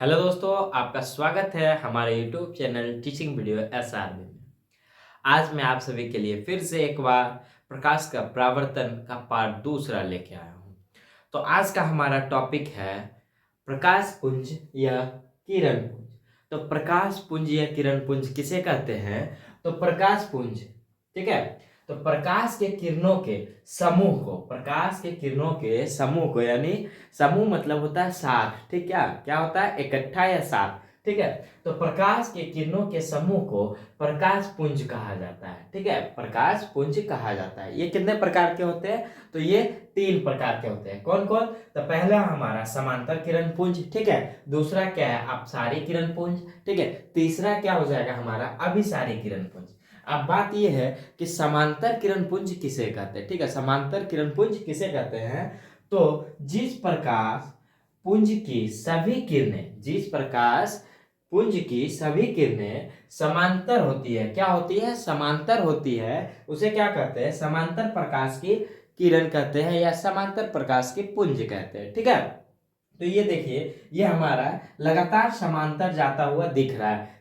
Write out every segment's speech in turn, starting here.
Hello दोस्तों, आपका स्वागत है हमारे YouTube channel teaching video SRB में। आज मैं आप सभी के लिए फिर से एक बार प्रकाश का परावर्तन का पार्ट दूसरा लेके आया हूँ। तो आज का हमारा टॉपिक है प्रकाश पुंज या किरण पुंज। तो प्रकाश पुंज या किरण पुंज किसे कहते हैं? तो प्रकाश पुंज, ठीक है। तो प्रकाश के किरणों के समूह को यानी समूह मतलब होता है साथ, ठीक है। क्या होता है? इकट्ठा या साथ, ठीक है। तो प्रकाश के किरणों के समूह को प्रकाश पुंज कहा जाता है, ठीक है। प्रकाश पुंज कहा जाता है। ये कितने प्रकार के होते हैं? तो ये 3 प्रकार के होते हैं। कौन कौन? तो पहला हमारा समांतर किरण पुंज, ठीक है। दूसरा क्या है? अपसारी किरण पुंज, ठीक है। तीसरा क्या हो जाएगा हमारा? अभिसारी किरण पुंज। अब बात यह है कि समांतर किरण पुंज किसे कहते हैं, ठीक है। समांतर किरण पुंज किसे कहते हैं? तो जिस प्रकाश पुंज की सभी किरणें समांतर होती है, क्या होती है? समांतर होती है, उसे क्या कहते हैं? समांतर प्रकाश की किरण कहते हैं या समांतर प्रकाश की पुंज कहते हैं, ठीक है। तो ये देखिए, ये हमारा लगातार समांतर जाता हुआ दिख रहा है।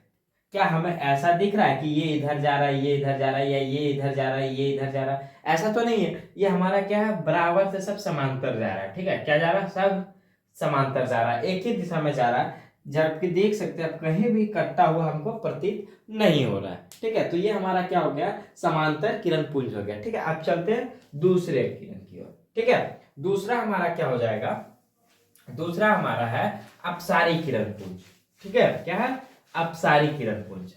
क्या हमें ऐसा दिख रहा है कि ये इधर जा रहा है, ये इधर जा रहा है, या ये इधर जा रहा है, ये इधर जा रहा है? ऐसा तो नहीं है। ये हमारा क्या है? बराबर से सब समांतर जा रहा है, ठीक है। क्या जा रहा है? सब समांतर जा रहा है, एक ही दिशा में जा रहा है। जबकि देख सकते हैं आप, कहीं भी कटता हुआ हमको प्रतीत नहीं हो रहा है, ठीक है। तो ये हमारा क्या हो गया? समांतर किरण पुंज हो गया, ठीक है। अब चलते हैं दूसरे किरण की ओर, ठीक है। दूसरा हमारा क्या हो जाएगा? दूसरा हमारा है अपसारी किरण पुंज, ठीक है। क्या है? अपसारी किरण पुंज।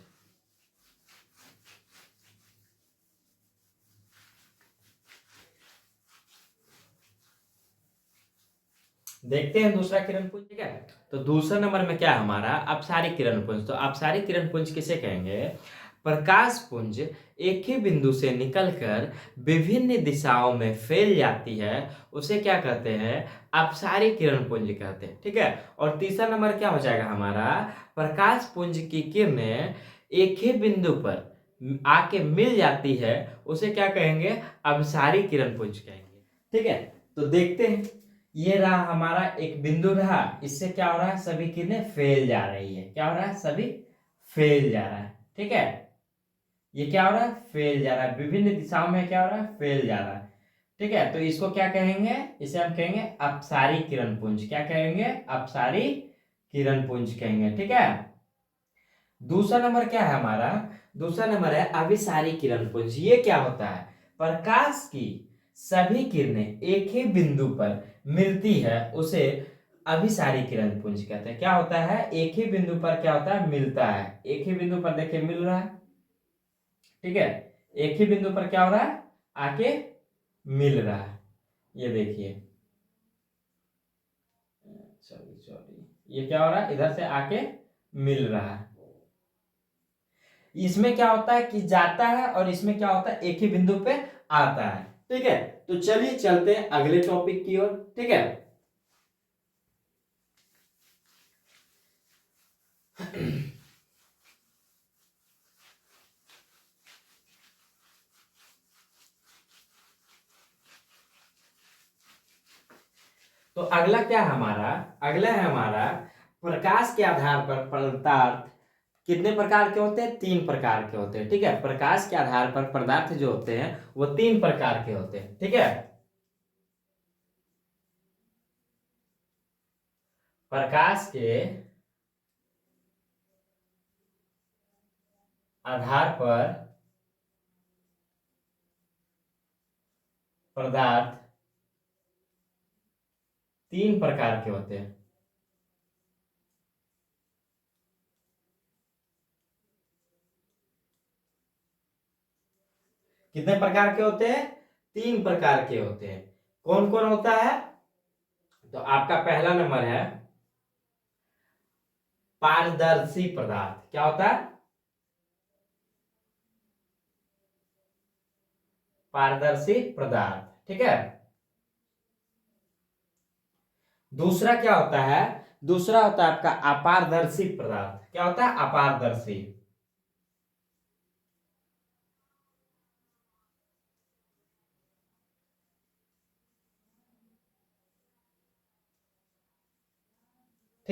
देखते हैं दूसरा किरण पुंज, ठीक है। तो दूसरा नंबर में क्या है हमारा? अपसारी किरण पुंज। तो अपसारी किरण पुंज किसे कहेंगे? प्रकाश पुंज एक ही बिंदु से निकलकर विभिन्न दिशाओं में फैल जाती है, उसे क्या कहते हैं? अपसारी किरण पुंज कहते हैं, ठीक है। और तीसरा नंबर क्या हो जाएगा हमारा? प्रकाश पुंज की किरणें एक ही बिंदु पर आके मिल जाती है, उसे क्या कहेंगे? अपसारी किरण पुंज कहेंगे, ठीक है। तो देखते हैं, ये रहा हमारा एक बिंदु रहा, इससे क्या हो रहा है? सभी किरणें फैल जा रही है। क्या हो रहा है? सभी फैल जा रहा है, ठीक है। ये क्या हो रहा है? फैल जा रहा है, विभिन्न दिशाओं में क्या हो रहा है? फैल जा रहा है, ठीक है। तो इसको क्या कहेंगे? इसे हम कहेंगे अपसारी किरण पुंज। क्या कहेंगे? अपसारी किरण पुंज कहेंगे, ठीक है। दूसरा नंबर क्या है हमारा? दूसरा नंबर है अभिसारी किरण पुंज। ये क्या होता है? प्रकाश की सभी किरणें एक ही बिंदु पर मिलती है, उसे अभिसारी किरण पुंज कहते हैं। क्या होता है? एक ही बिंदु पर क्या होता है? मिलता है। एक ही बिंदु पर देखिए मिल रहा है, ठीक है। एक ही बिंदु पर क्या हो रहा है? आके मिल रहा है। ये देखिए, सॉरी सॉरी, ये क्या हो रहा है? इधर से आके मिल रहा है। इसमें क्या होता है कि जाता है, और इसमें क्या होता है? एक ही बिंदु पे आता है, ठीक है। तो चलिए चलते हैं अगले टॉपिक की ओर, ठीक है। तो अगला क्या है हमारा? अगला है हमारा प्रकाश के आधार पर पदार्थ कितने प्रकार के होते हैं? 3 प्रकार के होते हैं, ठीक है। प्रकाश के आधार पर पदार्थ जो होते हैं वो 3 प्रकार के होते हैं, ठीक है। प्रकाश के आधार पर पदार्थ 3 प्रकार के होते हैं। कितने प्रकार के होते हैं? 3 प्रकार के होते हैं। कौन कौन होता है? तो आपका पहला नंबर है पारदर्शी पदार्थ। क्या होता है? पारदर्शी पदार्थ, ठीक है। दूसरा क्या होता है? दूसरा होता है आपका अपारदर्शी पदार्थ। क्या होता है? अपारदर्शी,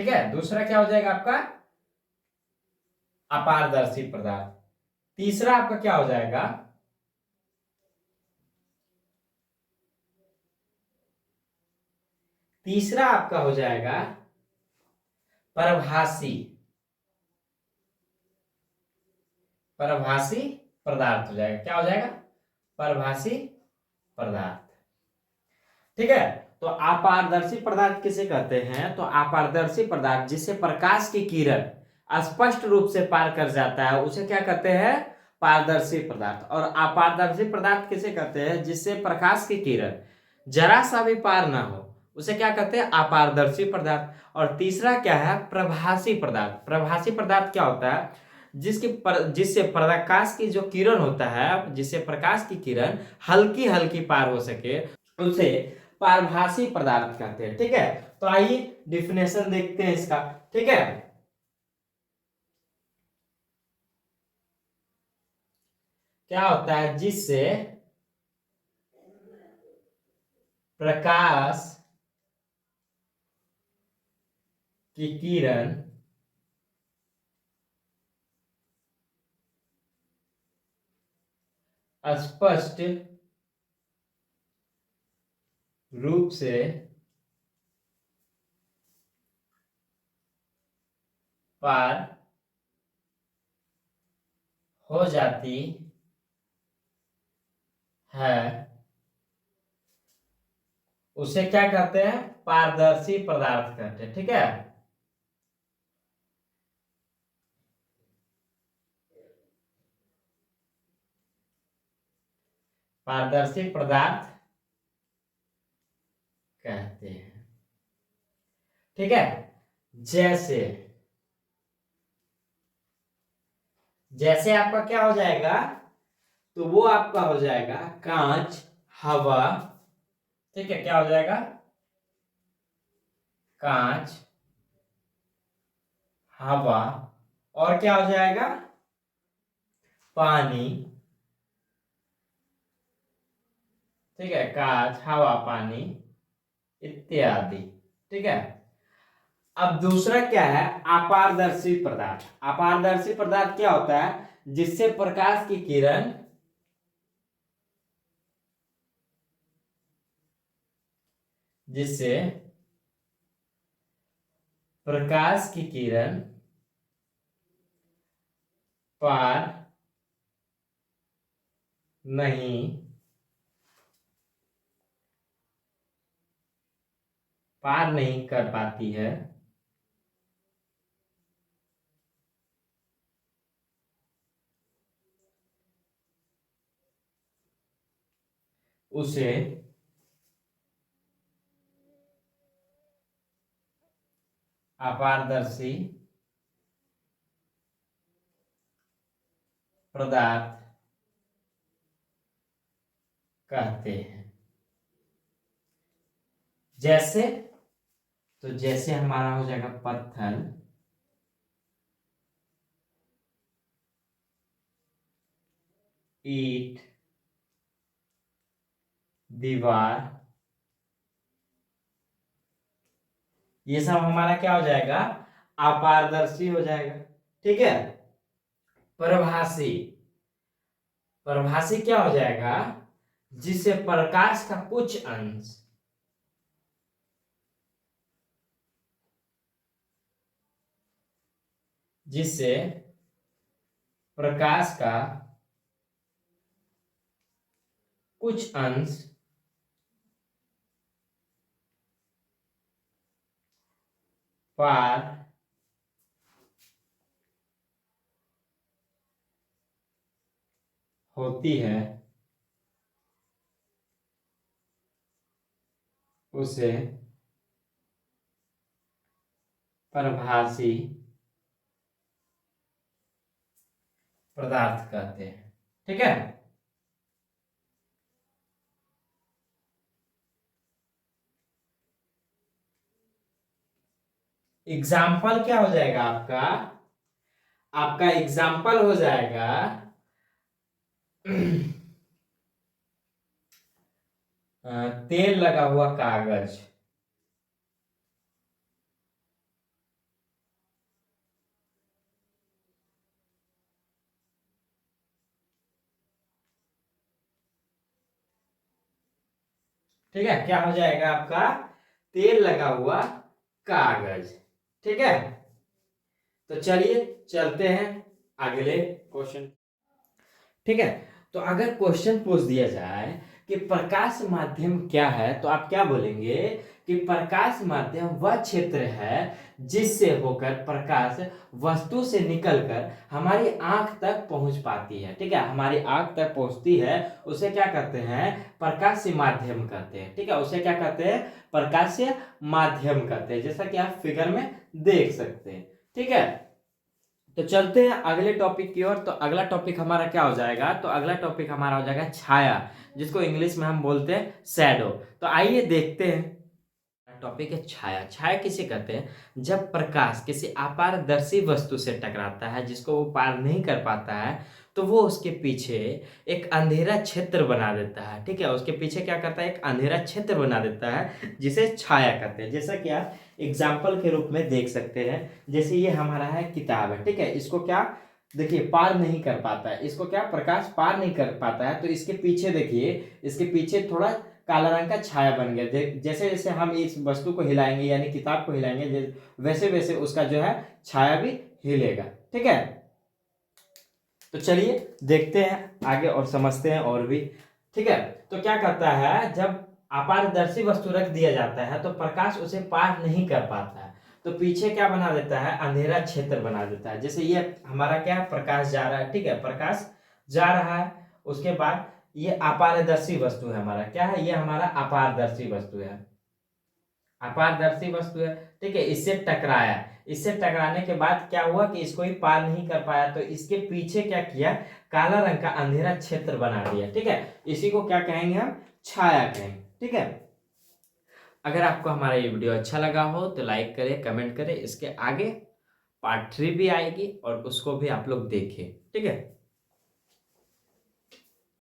ठीक है, दूसरा क्या हो जाएगा आपका? अपारदर्शी पदार्थ। तीसरा आपका क्या हो जाएगा? तीसरा आपका हो जाएगा परभासी। परभासी पदार्थ हो जाएगा। क्या हो जाएगा? परभासी पदार्थ। ठीक है, तो अपारदर्शी पदार्थ किसे कहते हैं? तो अपारदर्शी पदार्थ जिसे प्रकाश की किरण स्पष्ट रूप से पार कर जाता है उसे क्या कहते हैं? पारदर्शी पदार्थ। और अपारदर्शी पदार्थ किसे कहते हैं? जिससे प्रकाश की किरण जरा सा भी पार ना हो उसे क्या कहते हैं? अपारदर्शी पदार्थ। और तीसरा क्या है? प्रभासी पदार्थ। प्रभासी पदार्थ क्या होता है? जिससे प्रकाश की जो किरण होता है, जिससे प्रकाश की किरण हल्की हल्की पार हो सके उसे पारभासी पदार्थ कहते हैं। ठीक है, तो आइए डिफिनेशन देखते हैं इसका। ठीक है, क्या होता है? जिससे प्रकाश की किरण स्पष्ट रूप से पार हो जाती है उसे क्या कहते हैं? पारदर्शी पदार्थ कहते हैं। ठीक है, पारदर्शी पदार्थ कहते हैं। ठीक है, जैसे जैसे आपका क्या हो जाएगा? तो वो आपका हो जाएगा कांच, हवा। ठीक है, क्या हो जाएगा? कांच, हवा, और क्या हो जाएगा? पानी। ठीक है, कांच, हवा, पानी इत्यादि। ठीक है, अब दूसरा क्या है? अपारदर्शी पदार्थ। अपारदर्शी पदार्थ क्या होता है? जिससे प्रकाश की किरण जिससे प्रकाश की किरण पार नहीं पार नहीं कर पाती है उसे अपारदर्शी पदार्थ कहते हैं। जैसे तो जैसे हमारा हो जाएगा पत्थर, ईंट, दीवार, ये सब हमारा क्या हो जाएगा? अपारदर्शी हो जाएगा। ठीक है, प्रभासी। प्रभासी क्या हो जाएगा? जिससे प्रकाश का कुछ अंश जिससे प्रकाश का कुछ अंश पार होती है उसे प्रभासी पदार्थ कहते हैं। ठीक है, एग्जाम्पल क्या हो जाएगा आपका? आपका एग्जाम्पल हो जाएगा तेल लगा हुआ कागज। ठीक है, क्या हो जाएगा आपका, तेल लगा हुआ कागज। ठीक है, तो चलिए चलते हैं अगले क्वेश्चन। ठीक है, तो अगर क्वेश्चन पूछ दिया जाए कि प्रकाश माध्यम क्या है, तो आप क्या बोलेंगे कि प्रकाश माध्यम वह क्षेत्र है जिससे होकर प्रकाश वस्तु से निकलकर हमारी आंख तक पहुंच पाती है। ठीक है, हमारी आंख तक पहुंचती है, उसे क्या कहते हैं, प्रकाशीय माध्यम कहते हैं। ठीक है, उसे क्या कहते हैं, प्रकाशीय माध्यम कहते हैं, जैसा कि आप फिगर में देख सकते हैं। ठीक है, तो चलते हैं अगले टॉपिक की ओर। तो अगला टॉपिक हमारा क्या हो जाएगा, तो अगला टॉपिक हमारा हो जाएगा छाया, जिसको इंग्लिश में हम बोलते हैं शैडो। तो आइए देखते हैं, टॉपिक है छाया। छाया किसे कहते हैं, जब प्रकाश किसी अपारदर्शी वस्तु से टकराता है जिसको वो पार नहीं कर पाता है, तो वो उसके पीछे एक अंधेरा क्षेत्र बना देता है। ठीक है, उसके पीछे क्या करता है, एक अंधेरा क्षेत्र बना देता है, जिसे छाया कहते हैं। जैसा कि आप एग्जाम्पल के रूप में देख सकते हैं, जैसे ये हमारा है किताब है। ठीक है, इसको क्या देखिए पार नहीं कर पाता है, इसको क्या प्रकाश पार नहीं कर पाता है, तो इसके पीछे देखिए, इसके पीछे थोड़ा काला रंग का छाया बन गया। जैसे जैसे हम इस वस्तु को हिलाएंगे यानी किताब को हिलाएंगे, वैसे वैसे उसका जो है छाया भी हिलेगा। ठीक है, तो चलिए देखते हैं आगे और समझते हैं और भी। ठीक है, तो क्या कहता है, जब अपारदर्शी वस्तु रख दिया जाता है तो प्रकाश उसे पार नहीं कर पाता है, तो पीछे क्या बना देता है, अंधेरा क्षेत्र बना देता है। जैसे ये हमारा क्या है, प्रकाश जा रहा है। ठीक है, प्रकाश जा रहा है, उसके बाद ये अपारदर्शी वस्तु है, हमारा क्या है, ये हमारा अपारदर्शी वस्तु है, अपारदर्शी वस्तु है। ठीक है, इससे टकराया, इससे टकराने के बाद क्या हुआ कि इसको ही पार नहीं कर पाया, तो इसके पीछे क्या किया, काला रंग का अंधेरा क्षेत्र बना दिया। ठीक है, इसी को क्या कहेंगे हम, छाया कहेंगे। ठीक है, अगर आपको हमारा ये वीडियो अच्छा लगा हो तो लाइक करें, कमेंट करें। इसके आगे पार्ट 3 भी आएगी और उसको भी आप लोग देखें। ठीक है।